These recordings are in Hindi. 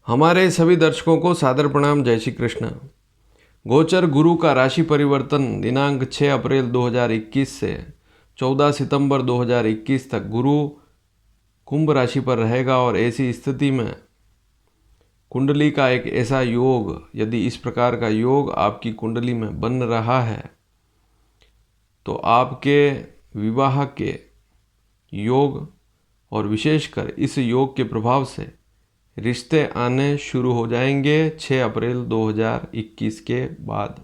हमारे सभी दर्शकों को सादर प्रणाम। जय श्री कृष्ण। गोचर गुरु का राशि परिवर्तन दिनांक 6 अप्रैल 2021 से 14 सितंबर 2021 तक गुरु कुंभ राशि पर रहेगा और ऐसी स्थिति में कुंडली का एक ऐसा योग, यदि इस प्रकार का योग आपकी कुंडली में बन रहा है तो आपके विवाह के योग और विशेषकर इस योग के प्रभाव से रिश्ते आने शुरू हो जाएंगे 6 अप्रैल 2021 के बाद।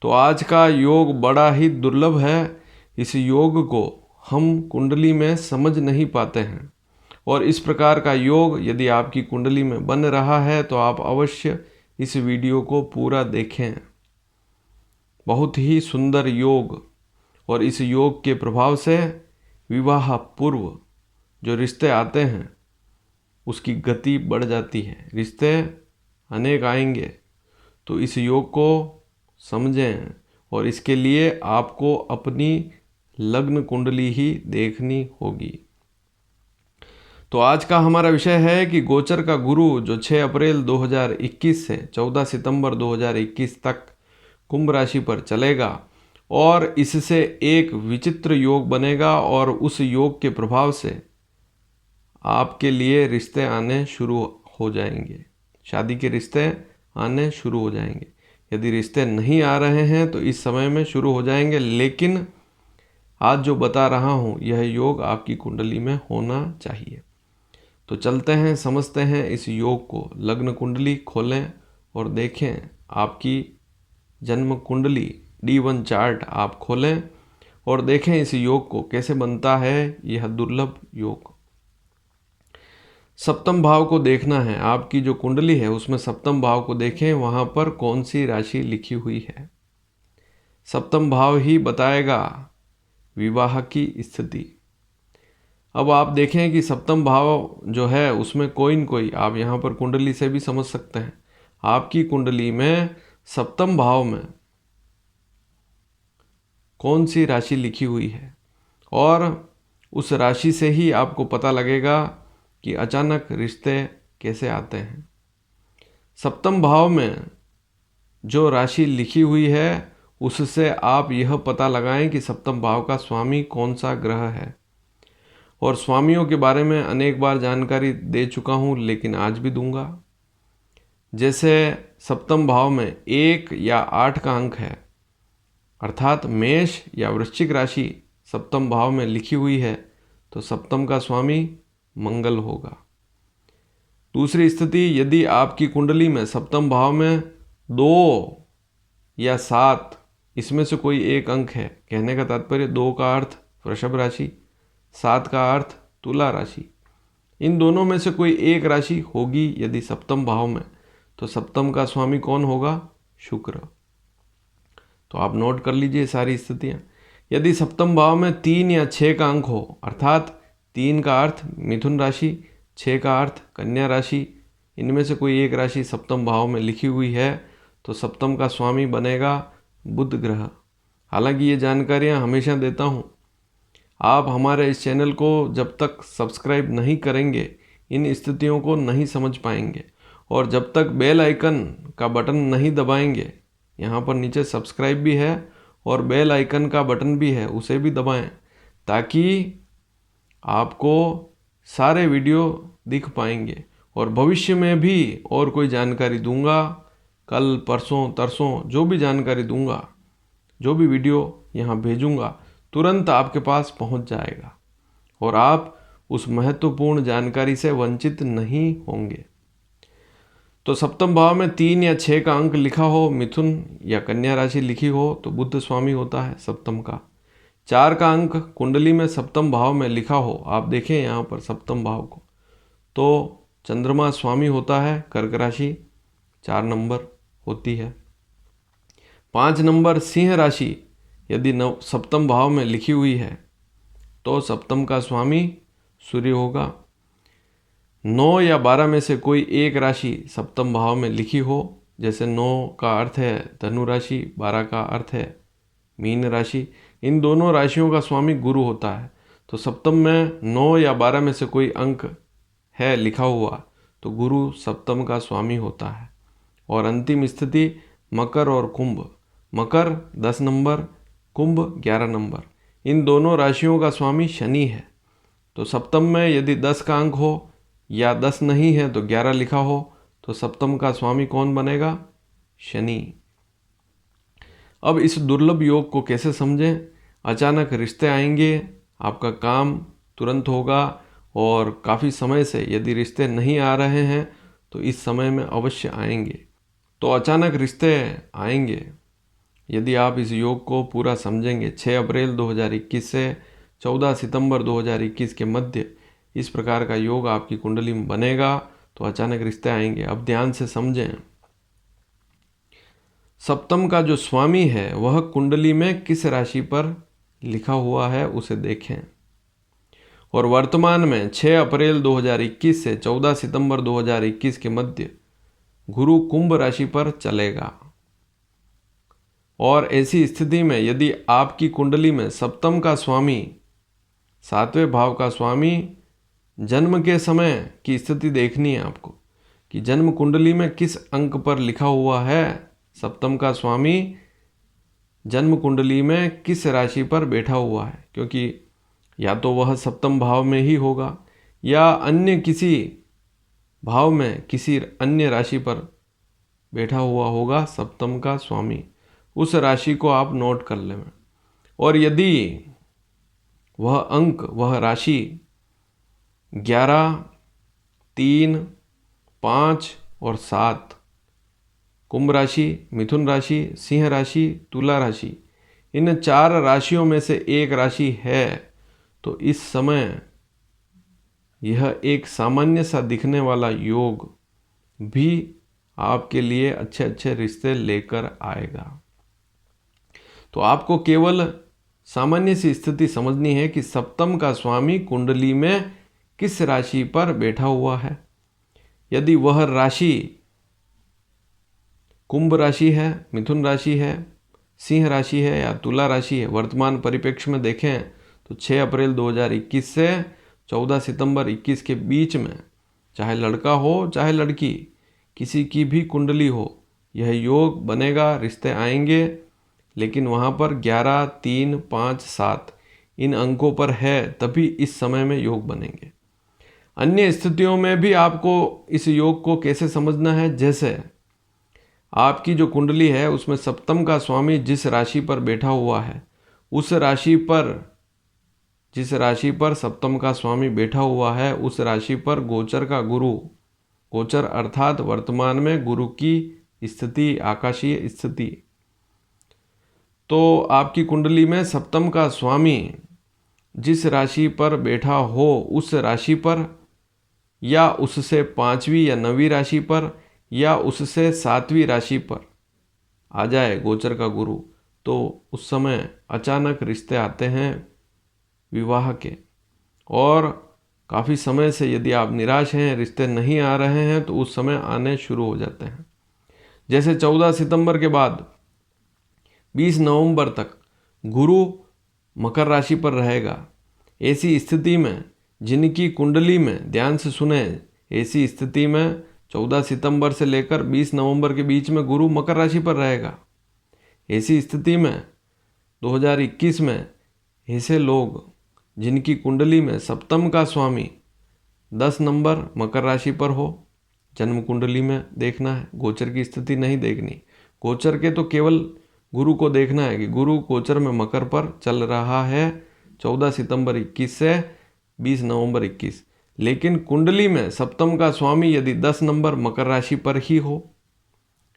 तो आज का योग बड़ा ही दुर्लभ है। इस योग को हम कुंडली में समझ नहीं पाते हैं और इस प्रकार का योग यदि आपकी कुंडली में बन रहा है तो आप अवश्य इस वीडियो को पूरा देखें। बहुत ही सुंदर योग, और इस योग के प्रभाव से विवाह पूर्व जो रिश्ते आते हैं उसकी गति बढ़ जाती है, रिश्ते अनेक आएंगे। तो इस योग को समझें और इसके लिए आपको अपनी लग्न कुंडली ही देखनी होगी। तो आज का हमारा विषय है कि गोचर का गुरु जो 6 अप्रैल 2021 से 14 सितंबर 2021 तक कुंभ राशि पर चलेगा और इससे एक विचित्र योग बनेगा और उस योग के प्रभाव से आपके लिए रिश्ते आने शुरू हो जाएंगे, शादी के रिश्ते आने शुरू हो जाएंगे। यदि रिश्ते नहीं आ रहे हैं तो इस समय में शुरू हो जाएंगे, लेकिन आज जो बता रहा हूँ यह योग आपकी कुंडली में होना चाहिए। तो चलते हैं, समझते हैं इस योग को। लग्न कुंडली खोलें और देखें आपकी जन्म कुंडली D1 चार्ट आप खोलें और देखें इस योग को कैसे बनता है यह दुर्लभ योग। सप्तम भाव को देखना है, आपकी जो कुंडली है उसमें सप्तम भाव को देखें, वहाँ पर कौन सी राशि लिखी हुई है। सप्तम भाव ही बताएगा विवाह की स्थिति। अब आप देखें कि सप्तम भाव जो है उसमें कोई न कोई, आप यहाँ पर कुंडली से भी समझ सकते हैं, आपकी कुंडली में सप्तम भाव में कौन सी राशि लिखी हुई है और उस राशि से ही आपको पता लगेगा कि अचानक रिश्ते कैसे आते हैं। सप्तम भाव में जो राशि लिखी हुई है उससे आप यह पता लगाएं कि सप्तम भाव का स्वामी कौन सा ग्रह है। और स्वामियों के बारे में अनेक बार जानकारी दे चुका हूँ, लेकिन आज भी दूंगा। जैसे सप्तम भाव में 1 या 8 का अंक है, अर्थात मेष या वृश्चिक राशि सप्तम भाव में लिखी हुई है तो सप्तम का स्वामी मंगल होगा। दूसरी स्थिति, यदि आपकी कुंडली में सप्तम भाव में 2 या 7 इसमें से कोई एक अंक है, कहने का तात्पर्य 2 का अर्थ वृषभ राशि, 7 का अर्थ तुला राशि, इन दोनों में से कोई एक राशि होगी यदि सप्तम भाव में, तो सप्तम का स्वामी कौन होगा? शुक्र। तो आप नोट कर लीजिए सारी स्थितियाँ। यदि सप्तम भाव में 3 या 6 का अंक हो, अर्थात 3 का अर्थ मिथुन राशि, 6 का अर्थ कन्या राशि, इनमें से कोई एक राशि सप्तम भाव में लिखी हुई है तो सप्तम का स्वामी बनेगा बुध ग्रह। हालांकि ये जानकारियाँ हमेशा देता हूँ, आप हमारे इस चैनल को जब तक सब्सक्राइब नहीं करेंगे इन स्थितियों को नहीं समझ पाएंगे, और जब तक बेल आइकन का बटन नहीं दबाएंगे, यहाँ पर नीचे सब्सक्राइब भी है और बेल आइकन का बटन भी है, उसे भी दबाएं ताकि आपको सारे वीडियो दिख पाएंगे। और भविष्य में भी और कोई जानकारी दूंगा, कल परसों तरसों जो भी जानकारी दूंगा, जो भी वीडियो यहाँ भेजूंगा, तुरंत आपके पास पहुँच जाएगा और आप उस महत्वपूर्ण जानकारी से वंचित नहीं होंगे। तो सप्तम भाव में 3 या 6 का अंक लिखा हो, मिथुन या कन्या राशि लिखी हो तो बुध स्वामी होता है सप्तम का। 4 का अंक कुंडली में सप्तम भाव में लिखा हो, आप देखें यहाँ पर सप्तम भाव को, तो चंद्रमा स्वामी होता है कर्क राशि, 4 नंबर होती है। 5 नंबर सिंह राशि यदि सप्तम भाव में लिखी हुई है तो सप्तम का स्वामी सूर्य होगा। 9 या 12 में से कोई एक राशि सप्तम भाव में लिखी हो, जैसे 9 का अर्थ है धनु राशि, 12 का अर्थ है मीन राशि, इन दोनों राशियों का स्वामी गुरु होता है। तो सप्तम में 9 या 12 में से कोई अंक है लिखा हुआ तो गुरु सप्तम का स्वामी होता है। और अंतिम स्थिति मकर और कुंभ, मकर 10 नंबर, कुंभ 11 नंबर, इन दोनों राशियों का स्वामी शनि है। तो सप्तम में यदि 10 का अंक हो या 10 नहीं है तो 11 लिखा हो तो सप्तम का स्वामी कौन बनेगा? शनि। अब इस दुर्लभ योग को कैसे समझें? अचानक रिश्ते आएंगे, आपका काम तुरंत होगा, और काफ़ी समय से यदि रिश्ते नहीं आ रहे हैं तो इस समय में अवश्य आएंगे। तो अचानक रिश्ते आएंगे यदि आप इस योग को पूरा समझेंगे। 6 अप्रैल 2021 से 14 सितंबर 2021 के मध्य इस प्रकार का योग आपकी कुंडली में बनेगा, तो अचानक रिश्ते आएंगे। अब ध्यान से समझें, सप्तम का जो स्वामी है वह कुंडली में किस राशि पर लिखा हुआ है उसे देखें। और वर्तमान में 6 अप्रैल 2021 से 14 सितंबर 2021 के मध्य गुरु कुंभ राशि पर चलेगा। और ऐसी स्थिति में यदि आपकी कुंडली में सप्तम का स्वामी, 7वें भाव का स्वामी, जन्म के समय की स्थिति देखनी है आपको कि जन्म कुंडली में किस अंक पर लिखा हुआ है। सप्तम का स्वामी जन्म कुंडली में किस राशि पर बैठा हुआ है, क्योंकि या तो वह सप्तम भाव में ही होगा या अन्य किसी भाव में किसी अन्य राशि पर बैठा हुआ होगा सप्तम का स्वामी। उस राशि को आप नोट कर लें। और यदि वह अंक, वह राशि 11, 3, 5 और 7, कुंभ राशि, मिथुन राशि, सिंह राशि, तुला राशि, इन 4 राशियों में से एक राशि है, तो इस समय यह एक सामान्य सा दिखने वाला योग भी आपके लिए अच्छे अच्छे रिश्ते लेकर आएगा। तो आपको केवल सामान्य सी स्थिति समझनी है कि सप्तम का स्वामी कुंडली में किस राशि पर बैठा हुआ है। यदि वह राशि कुंभ राशि है, मिथुन राशि है, सिंह राशि है या तुला राशि है, वर्तमान परिप्रेक्ष्य में देखें तो 6 अप्रैल 2021 से 14 सितंबर 21 के बीच में, चाहे लड़का हो चाहे लड़की, किसी की भी कुंडली हो, यह योग बनेगा, रिश्ते आएंगे। लेकिन वहाँ पर 11, 3, 5, 7 इन अंकों पर है, तभी इस समय में योग बनेंगे। अन्य स्थितियों में भी आपको इस योग को कैसे समझना है, जैसे आपकी जो कुंडली है उसमें सप्तम का स्वामी जिस राशि पर बैठा हुआ है, उस राशि पर, जिस राशि पर सप्तम का स्वामी बैठा हुआ है उस राशि पर गोचर का गुरु, गोचर अर्थात वर्तमान में गुरु की स्थिति, आकाशीय स्थिति, तो आपकी कुंडली में सप्तम का स्वामी जिस राशि पर बैठा हो उस राशि पर, या उससे 5वीं या 9वीं राशि पर, या उससे 7वीं राशि पर आ जाए गोचर का गुरु, तो उस समय अचानक रिश्ते आते हैं विवाह के। और काफ़ी समय से यदि आप निराश हैं, रिश्ते नहीं आ रहे हैं, तो उस समय आने शुरू हो जाते हैं। जैसे 14 सितंबर के बाद 20 नवंबर तक गुरु मकर राशि पर रहेगा। ऐसी स्थिति में जिनकी कुंडली में, ध्यान से सुने, ऐसी स्थिति में 14 सितंबर से लेकर 20 नवंबर के बीच में गुरु मकर राशि पर रहेगा। ऐसी स्थिति में 2021 में ऐसे लोग जिनकी कुंडली में सप्तम का स्वामी 10 नंबर मकर राशि पर हो, जन्म कुंडली में देखना है, गोचर की स्थिति नहीं देखनी। गोचर के तो केवल गुरु को देखना है कि गुरु गोचर में मकर पर चल रहा है 14 सितंबर 21 से 20 नवंबर 21। लेकिन कुंडली में सप्तम का स्वामी यदि 10 नंबर मकर राशि पर ही हो,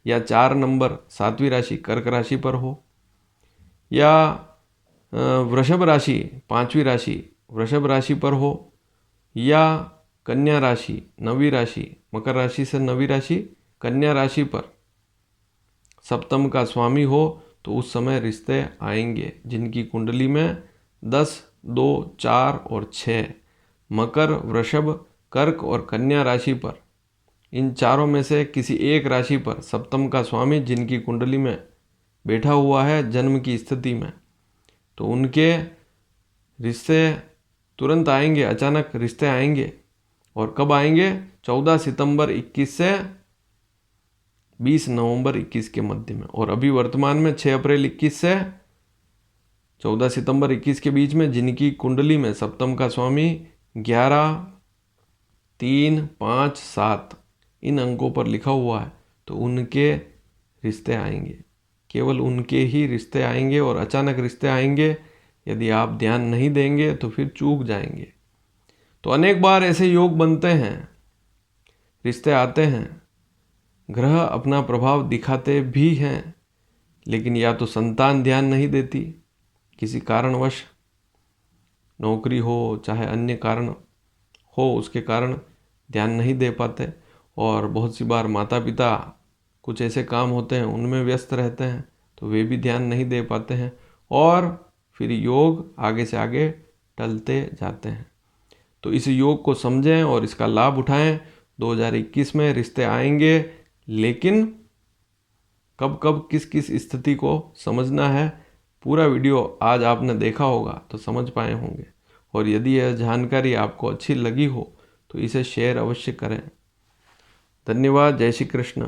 या 4 नंबर 7वीं राशि कर्क राशि पर हो, या वृषभ राशि 5वीं राशि वृषभ राशि पर हो, या कन्या राशि 9वीं राशि, मकर राशि से 9वीं राशि कन्या राशि पर सप्तम का स्वामी हो, तो उस समय रिश्ते आएंगे। जिनकी कुंडली में 10, 2, 4 और 6 मकर, वृषभ, कर्क और कन्या राशि पर, इन चारों में से किसी एक राशि पर सप्तम का स्वामी जिनकी कुंडली में बैठा हुआ है जन्म की स्थिति में, तो उनके रिश्ते तुरंत आएंगे, अचानक रिश्ते आएंगे। और कब आएंगे? 14 सितंबर 21 से 20 नवंबर 21 के मध्य में। और अभी वर्तमान में 6 अप्रैल 21 से 14 सितंबर 21 के बीच में जिनकी कुंडली में सप्तम का स्वामी 11, 3, 5, 7 इन अंकों पर लिखा हुआ है, तो उनके रिश्ते आएंगे, केवल उनके ही रिश्ते आएंगे और अचानक रिश्ते आएंगे। यदि आप ध्यान नहीं देंगे तो फिर चूक जाएंगे। तो अनेक बार ऐसे योग बनते हैं, रिश्ते आते हैं, ग्रह अपना प्रभाव दिखाते भी हैं, लेकिन या तो संतान ध्यान नहीं देती, किसी कारणवश नौकरी हो चाहे अन्य कारण हो उसके कारण ध्यान नहीं दे पाते, और बहुत सी बार माता पिता कुछ ऐसे काम होते हैं उनमें व्यस्त रहते हैं तो वे भी ध्यान नहीं दे पाते हैं, और फिर योग आगे से आगे टलते जाते हैं। तो इस योग को समझें और इसका लाभ उठाएं। 2021 में रिश्ते आएंगे, लेकिन कब कब किस किस स्थिति को समझना है, पूरा वीडियो आज आपने देखा होगा तो समझ पाए होंगे। और यदि यह जानकारी आपको अच्छी लगी हो तो इसे शेयर अवश्य करें। धन्यवाद। जय श्री कृष्ण।